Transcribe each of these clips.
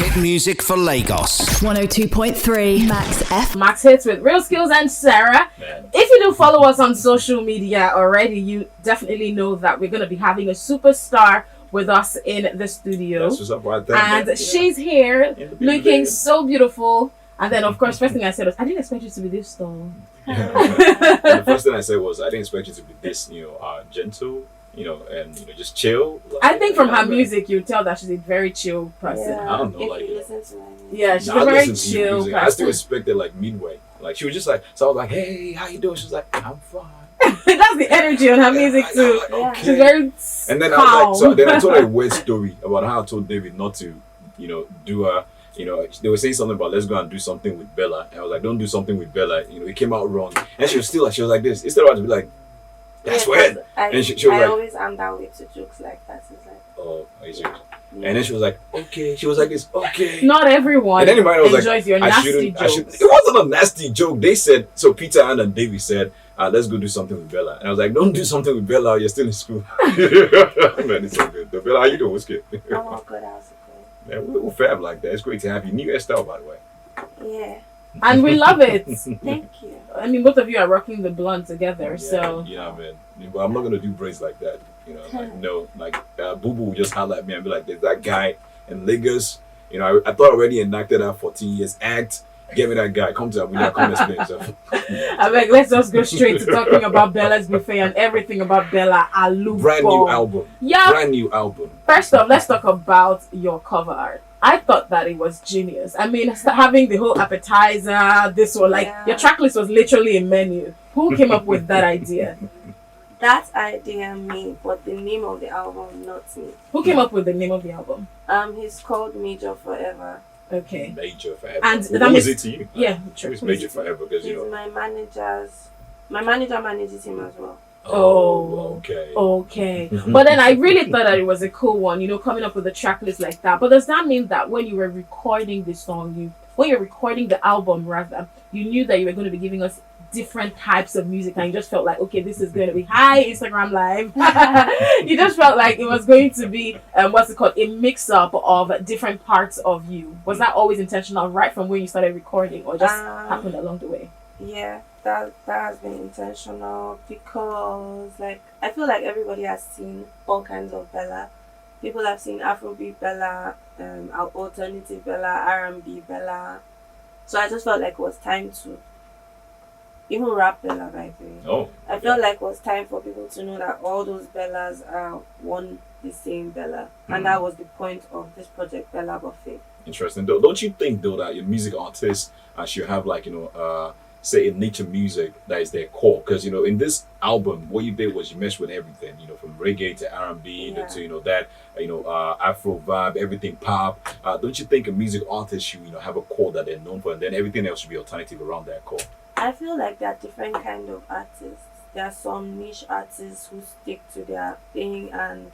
Hit music for Lagos. 102.3 Max Hits with Real Skills and Sarah. Man. If you do follow us on social media already, you definitely know that we're going to be having a superstar with us in the studio. That's what's up right there. And she's here looking so beautiful. And then, of course, first thing I said was, I didn't expect you to be this tall. The first thing I said was, I didn't expect you to be this, gentle, and just chill. I think from her music, you tell that she's a very chill person. Yeah. I don't know, If you listen to my music. Yeah, she's I a very listen to chill music. person. I still expected like midway. Like she was just like, so I was like, hey, how you doing? She was like, I'm fine. That's the energy on her music too. Like, Yeah. okay. She's very And then calm. I was like, so then I told her a weird story about how I told David not to, do her. They were saying something about let's go and do something with Bella. And I was like, don't do something with Bella. It came out wrong. And she was like this. Instead of her to be like, that's weird. And she was I like, always am that way to jokes like that. It's like, oh, are you serious? yeah. And then she was like, okay. She was like this, okay. Not everyone And then in my mind, I was enjoys like, your nasty I should. jokes. It wasn't a nasty joke. They said, so Peter Ann and David said, let's go do something with Bella. And I was like, don't do something with Bella. You're still in school. Man, it's so good. Bella, how you doing? What's good? Oh, good, how's it Man, we're fab like that. It's great to have you. New hairstyle, by the way. going? Yeah, And we love it. thank you. I mean, both of you are rocking the blunt together, so. Yeah, man. But I'm not going to do braids like that. Boo Boo will just holler at me and be like, there's that guy in Lagos. I thought already enacted that 14 years act. Get me that guy. Come to Abuja. Come explain yourself. I'm like, let's just go straight to talking about Bella's Buffet and everything about Bella Alubo. Brand new album. Yeah. Brand new album. First off, let's talk about your cover art. I thought that it was genius. I mean, having the whole appetizer, this one, like Yeah. your track list was literally a menu. Who came up with that idea? That idea me, but the name of the album not me. Who came up with the name of the album? He's called Major Forever. Okay. Major Forever. And Who that was means- it to you? Yeah, Who true. is Major Forever? Because, He's my manager manages him as well. Oh, okay. Okay. But then I really thought that it was a cool one, coming up with a track list like that. But does that mean that when you were recording the song, when you're recording the album rather, you knew that you were going to be giving us different types of music and you just felt like, okay, this is going to be hi Instagram live. You just felt like it was going to be a mix up of different parts of you. Was that always intentional right from when you started recording or just happened along the way? Yeah, that has been intentional because I feel like everybody has seen all kinds of Bella. People have seen Afrobeat Bella, alternative Bella, R&B Bella. So I just felt like it was time to even rap Bella, by the way. Oh. I felt like it was time for people to know that all those Bellas are one the same Bella. And that was the point of this project, Bella Buffet. Interesting. Don't you think, though, that your music artists should have, say, a nature music that is their core? Because, in this album, what you did was you messed with everything, from reggae to R&B to, Afro vibe, everything pop. Don't you think a music artist should, have a core that they're known for, and then everything else should be alternative around that core? I feel like there are different kind of artists. There are some niche artists who stick to their thing, and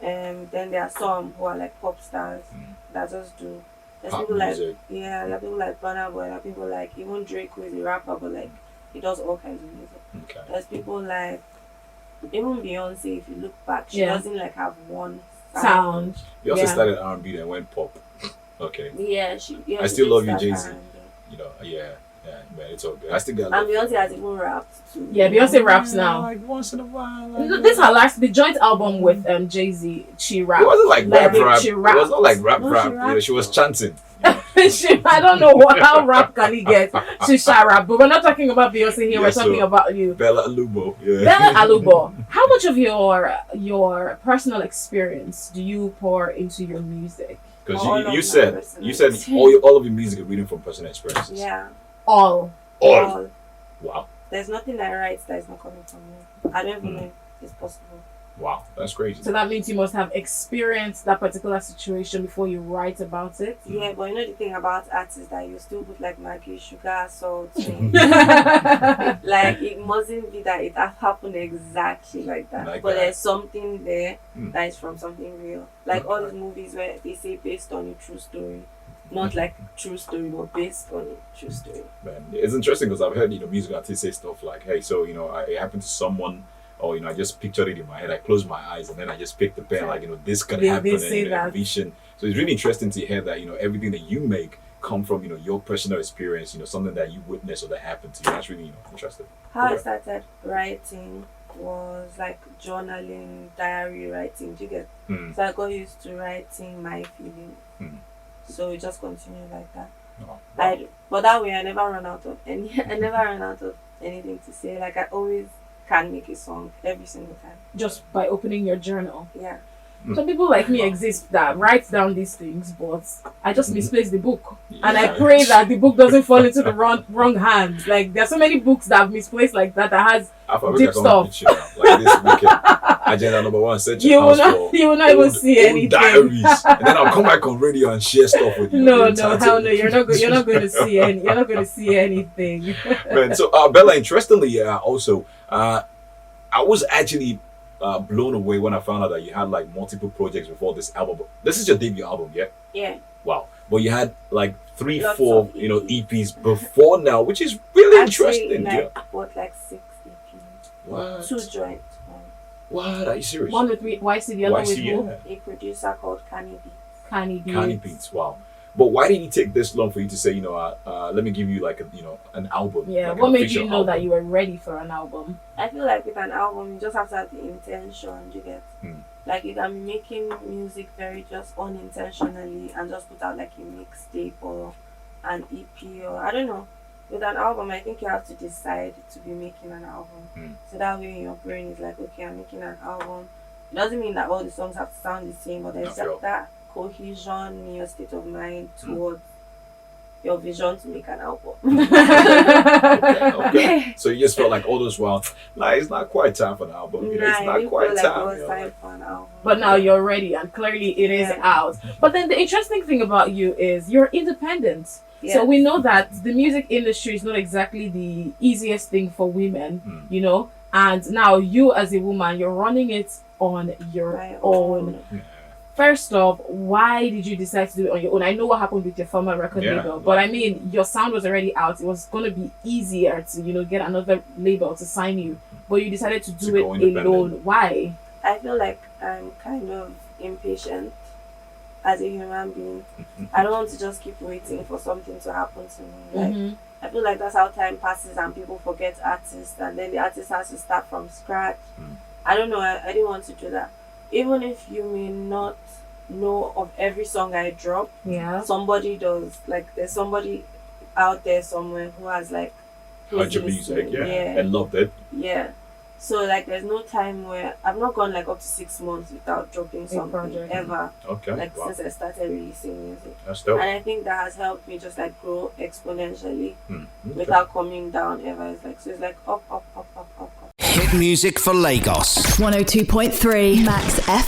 then there are some who are like pop stars that just do. There's Pop people music. there are people like Burna Boy, there are people like even Drake, who is a rapper, but he does all kinds of music. Okay. There's people like even Beyonce. If you look back, she Yeah. doesn't have one Sound. You also Yeah. started R&B then went pop. Okay. Yeah, I she still did love you, start Jay-Z. R&B. Yeah, man, it's all good. I still got And Beyonce has even rapped too. Yeah, Beyonce raps now. Like once in a while. This is her last, the joint album with Jay-Z. She rapped. It wasn't like rap. She It rapped. was not like rap. No, she rapped. She was chanting. I don't know how rap can he get to rap, but we're not talking about Beyonce here. We're talking about you, Bella Alubo. Yeah. Bella Alubo. How much of your personal experience do you pour into your music? Because All you of said my all of your music are reading from personal experiences. Yeah. All. All. Wow. There's nothing I write that is not coming from me. I don't even know if it's possible. Wow. That's crazy. So that means you must have experienced that particular situation before you write about it. Yeah, but the thing about artists is that you still put Maggi, sugar, salt. It mustn't be that it has happened exactly like that. Like but that. there's something there that is from something real. All these movies where they say based on a true story. Not like true story, but based on a true story. Man, it's interesting because I've heard music artists say stuff like, "Hey, so it happened to someone or I just pictured it in my head. I closed my eyes and then I just picked the pen, like this could They happen, say and that. vision. So it's really interesting to hear that everything that you make come from your personal experience, something that you witnessed or that happened to you. That's really interesting. How I Okay. started writing was like journaling, diary writing. Do you get? Mm. So I got used to writing my feelings. Mm. So it just continued like that. Oh, But that way I never run out of any. I never run out of anything to say. Like I always can make a song every single time. Just by opening your journal. Yeah. Some people like me exist that write down these things, but I just misplace the book. And I Yeah. pray that the book doesn't fall into the wrong hands. Like there's so many books that I've misplaced like that has deep stuff. Like this weekend, agenda number one, search You your will house not for you will not even old- see old anything. diaries, and then I'll come back on radio and share stuff with you. No, the no, entire hell no, time. you're not going to see you're not going to see anything. Man, so Bella, interestingly, also, I was actually blown away when I found out that you had like multiple projects before this album. This is your debut album, yeah? Yeah. Wow. But you had like three, Lots four, of EPs before now, which is really interesting. Like Yeah. what, like 6 EPs, What? 2 joint. What? Are you serious? One with YC, the other with YC, who? yeah. A producer called Kanye B. Kanye B. Canny Beats. Wow. But why did it take this long for you to say, let me give you like an album? Yeah, like what an made official you know album? that you were ready for an album? I feel like with an album, you just have to have the intention. You get, like you can be making music very just unintentionally and just put out like a mixtape or an EP or I don't know. With an album, I think you have to decide to be making an album. So that way, your brain is like, okay, I'm making an album. It doesn't mean that all the songs have to sound the same, but there's Sure. that cohesion in your state of mind towards your vision to make an album. Okay. So you just felt like all those while, it's not quite time for an album. It's I not didn't quite feel like time. it was time for an album. But now you're ready, and clearly it is Yeah. out. But then the interesting thing about you is you're independent. Yeah. So we know that the music industry is not exactly the easiest thing for women, And now you as a woman, you're running it on your My own. Yeah. First off, why did you decide to do it on your own? I know what happened with your former record Yeah. label, but I mean, your sound was already out. It was going to be easier to, get another label to sign you. But you decided to do To go it independent. alone. Why? I feel like I'm kind of impatient as a human being. I don't want to just keep waiting for something to happen to me. Like I feel like that's how time passes and people forget artists and then the artist has to start from scratch. I don't know, I didn't want to do that. Even if you may not know of every song I drop, Yeah. somebody does. Like there's somebody out there somewhere who has like who's Heard your music, listening. and loved it. Yeah. So like there's no time where I've not gone like up to 6 months without dropping something project. ever. Okay. Like Wow. since I started releasing music. That's dope. And I think that has helped me just like grow exponentially Okay. without coming down ever. It's like up, up, up, up, up, up. Hit music for Lagos. 102.3 Max F.